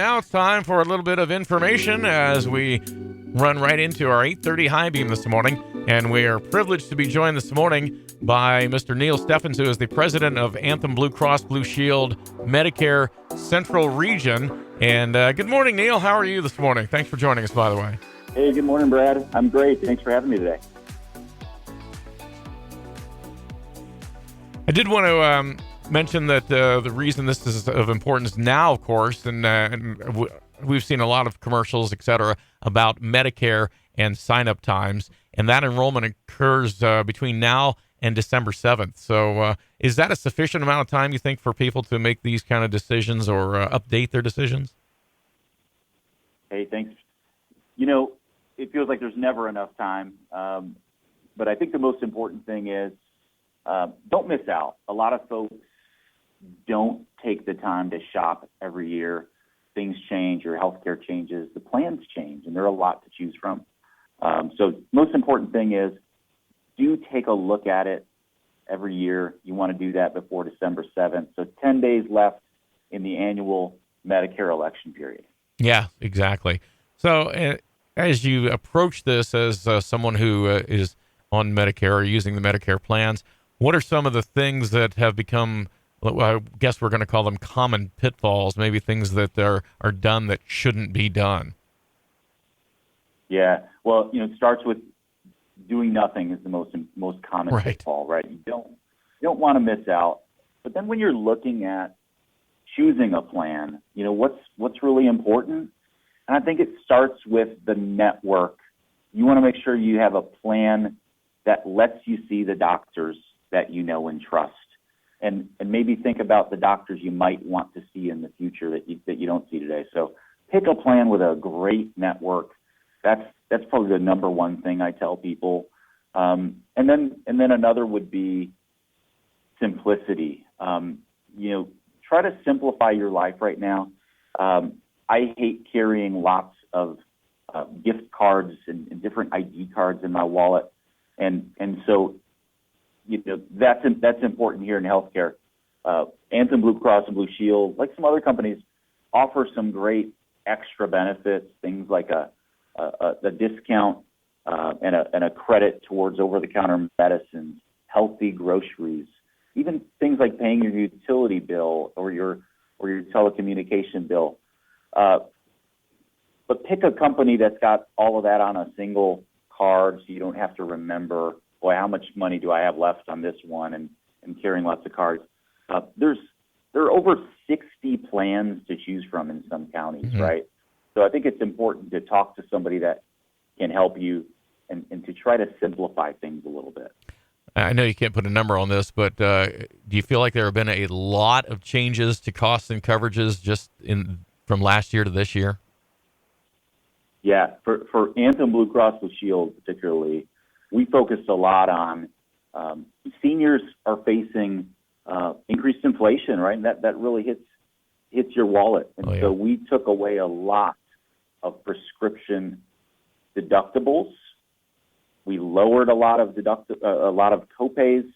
Now it's time for a little bit of information as we run right into our 8:30 high beam this morning. And we are privileged to be joined this morning by Mr. Neil Steffens, who is the president of Anthem Blue Cross Blue Shield Medicare Central Region. And good morning, Neil. How are you this morning? Thanks for joining us, by the way. Hey, good morning, Brad. I'm great. Thanks for having me today. I did want to mention that the reason this is of importance now, of course, and we've seen a lot of commercials, et cetera, about Medicare and sign-up times, and that enrollment occurs between now and December 7th. So is that a sufficient amount of time, you think, for people to make these kind of decisions or update their decisions? Hey, thanks. It feels like there's never enough time, but I think the most important thing is don't miss out. A lot of folks don't take the time to shop every year. Things change, your healthcare changes, the plans change, and there are a lot to choose from. So most important thing is do take a look at it every year. You want to do that before December 7th. So 10 days left in the annual Medicare election period. Yeah, exactly. So as you approach this as someone who is on Medicare or using the Medicare plans, what are some of the things that have become, I guess we're going to call them common pitfalls, maybe things that are done that shouldn't be done? Yeah, well, it starts with doing nothing is the most common pitfall, right? You don't want to miss out. But then when you're looking at choosing a plan, what's really important? And I think it starts with the network. You want to make sure you have a plan that lets you see the doctors that you know and trust. And maybe think about the doctors you might want to see in the future that you don't see today. So pick a plan with a great network. That's probably the number one thing I tell people. And then another would be simplicity. Try to simplify your life right now. I hate carrying lots of gift cards and different ID cards in my wallet, and so that's important here in healthcare. Anthem Blue Cross and Blue Shield, like some other companies, offer some great extra benefits, things like a discount and a credit towards over-the-counter medicines, healthy groceries, even things like paying your utility bill or your telecommunication bill. But pick a company that's got all of that on a single card, so you don't have to remember, boy, how much money do I have left on this one, and carrying lots of cards. There are over 60 plans to choose from in some counties, right? So I think it's important to talk to somebody that can help you and to try to simplify things a little bit. I know you can't put a number on this, but do you feel like there have been a lot of changes to costs and coverages just from last year to this year? Yeah, for Anthem Blue Cross Blue Shield particularly, we focused a lot on seniors are facing increased inflation, right? And that really hits your wallet. And so we took away a lot of prescription deductibles. We lowered a lot of copays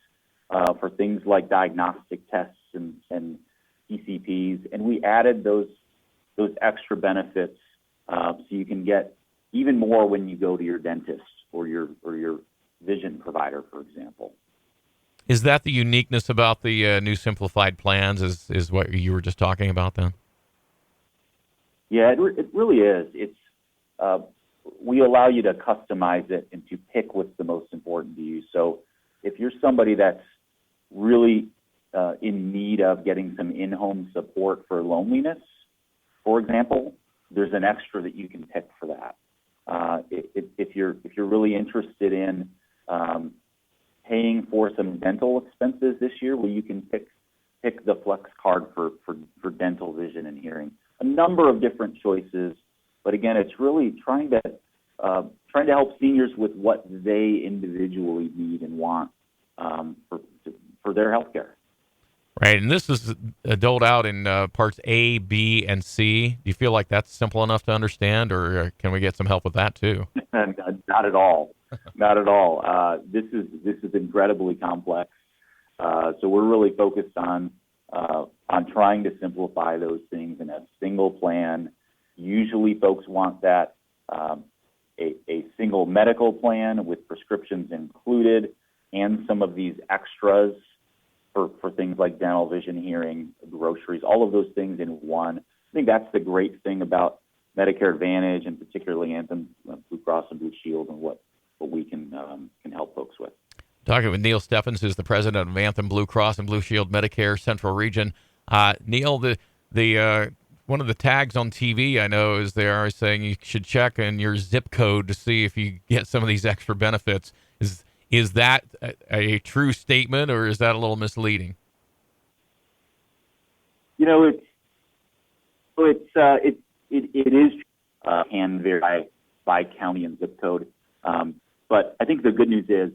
for things like diagnostic tests and PCPs, and we added those extra benefits so you can get even more when you go to your dentist or your vision provider, for example. Is that the uniqueness about the new simplified plans? Is what you were just talking about then? Yeah, it really is. It's we allow you to customize it and to pick what's the most important to you. So if you're somebody that's really in need of getting some in-home support for loneliness, for example, there's an extra that you can pick for that. If you're really interested in paying for some dental expenses this year, well, you can pick the Flex card for dental, vision, and hearing. A number of different choices, but again, it's really trying to help seniors with what they individually need and want for their health care. Right, and this is doled out in parts A, B, and C. Do you feel like that's simple enough to understand, or can we get some help with that too? Not at all. Not at all. This is incredibly complex. So we're really focused on on trying to simplify those things in a single plan. Usually folks want that a single medical plan with prescriptions included and some of these extras for things like dental, vision, hearing, groceries, all of those things in one. I think that's the great thing about Medicare Advantage and particularly Anthem, Blue Cross and Blue Shield, and what we can help folks with. Talking with Neil Steffens, who's the president of Anthem, Blue Cross and Blue Shield Medicare Central Region. Neil, the one of the tags on TV I know is they are saying you should check in your zip code to see if you get some of these extra benefits. Is that a true statement, or is that a little misleading? You know, it is and vary by county and zip code. But I think the good news is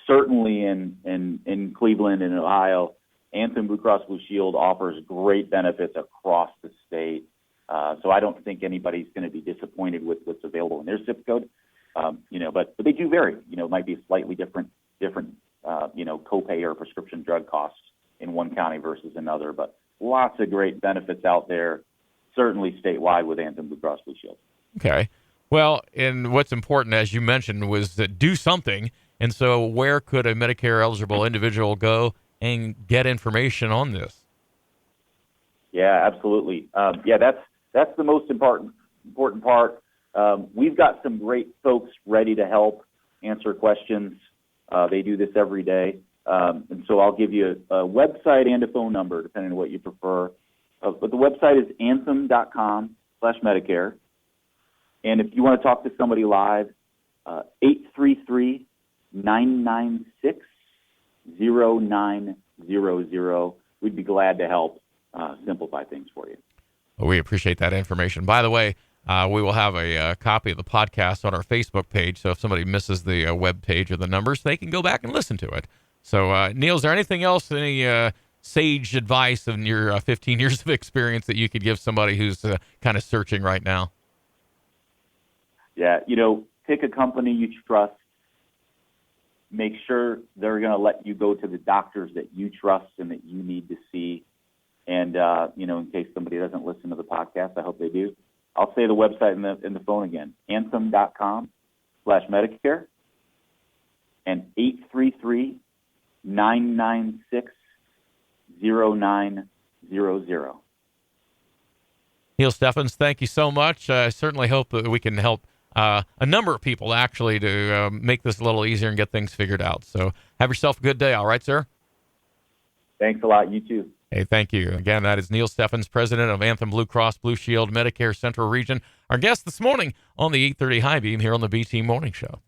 certainly in Cleveland and Ohio, Anthem Blue Cross Blue Shield offers great benefits across the state. So I don't think anybody's going to be disappointed with what's available in their zip code. But they do vary. It might be slightly different copay or prescription drug costs in one county versus another. But lots of great benefits out there, certainly statewide with Anthem Blue Cross Blue Shield. Okay. Well, and what's important, as you mentioned, was that do something. And so where could a Medicare eligible individual go and get information on this? Yeah, absolutely. That's the most important part. We've got some great folks ready to help answer questions. They do this every day. And so I'll give you a website and a phone number, depending on what you prefer. But the website is anthem.com/Medicare. And if you want to talk to somebody live, 833-996-0900. We'd be glad to help simplify things for you. Well, we appreciate that information. By the way, we will have a copy of the podcast on our Facebook page, so if somebody misses the web page or the numbers, they can go back and listen to it. So, Neil, is there anything else, any sage advice in your 15 years of experience that you could give somebody who's kind of searching right now? Yeah, pick a company you trust. Make sure they're going to let you go to the doctors that you trust and that you need to see. And, in case somebody doesn't listen to the podcast, I hope they do. I'll say the website and the phone again, anthem.com/Medicare and 833-996-0900. Neil Steffens, thank you so much. I certainly hope that we can help a number of people actually to make this a little easier and get things figured out. So have yourself a good day. All right, sir? Thanks a lot. You too. Hey, thank you. Again, that is Neil Steffens, president of Anthem Blue Cross Blue Shield Medicare Central Region. Our guest this morning on the 830 High Beam here on the BT Morning Show.